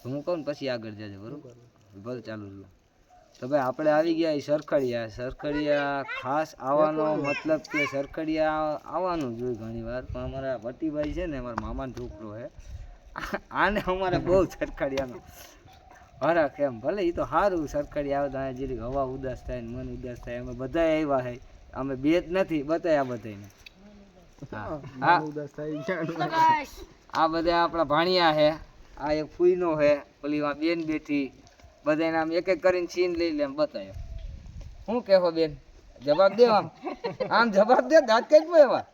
હું કહું પછી આગળ જજે બરોબર ભલે ચાલુ રહ્યું તો ભાઈ આપણે આવી ગયા એ સરખડિયા ખાસ આવવાનો મતલબ કે સરખડિયા આવવાનું જોઈએ ઘણી વાર પણ અમારા ભટ્ટીભાઈ છે ને અમારા મામાનો છોકરો છે આને અમારે બહુ સરખડિયાનો હરખ એમ ભલે એ તો સારું સરખડિયા આવે તો અહીંયા જેરી હવા ઉદાસ થાય ને મન ઉદાસ થાય અમે બધા આવ્યા છે અમે બે જ નથી બતાવ્યા બધાને આ બધા આપણા ભાણિયા છે આ એક ફૂઈનો છે પેલી આ બેન બેઠી બધાને આમ એક એક કરીને સીન લઈ લે એમ બતાવ્યો શું કહેવો બેન જવાબ દે આમ જવાબ દે દાંત કઈ એવા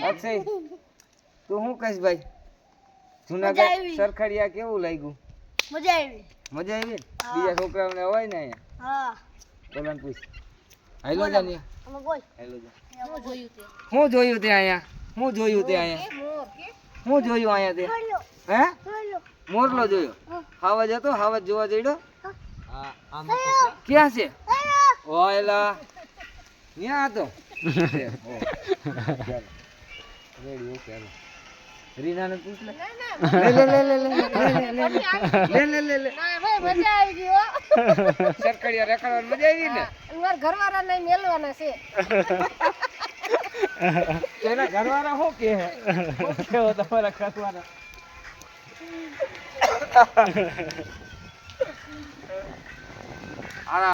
અક્ષય તું શું કહીશ ભાઈ જુનાગઢ સરખડિયા કેવું લાગ્યું મજા આવી બીજા છોકરાઓને હોય ને અહીંયા બોલાન પૂછ હાલો જા ને હાલો જા શું જોયું તે અહીંયા શું જોયું અહીંયા તે હે મોરલો જોયો હાવજ હતો હાવજ જોવા જઈડો ક્યાં છે ઓયલા ત્યાં હતો રેડી ઓકે હાલો રીનાને પૂછ લે લે મજા આવી ગઈ હો સરખડિયા રેખાડવાની મજા આવી ને માર ઘરવાળા ને મેલવાના છે તેના ઘરવાળા શું કહે કેવો તમારા ઘરવાળા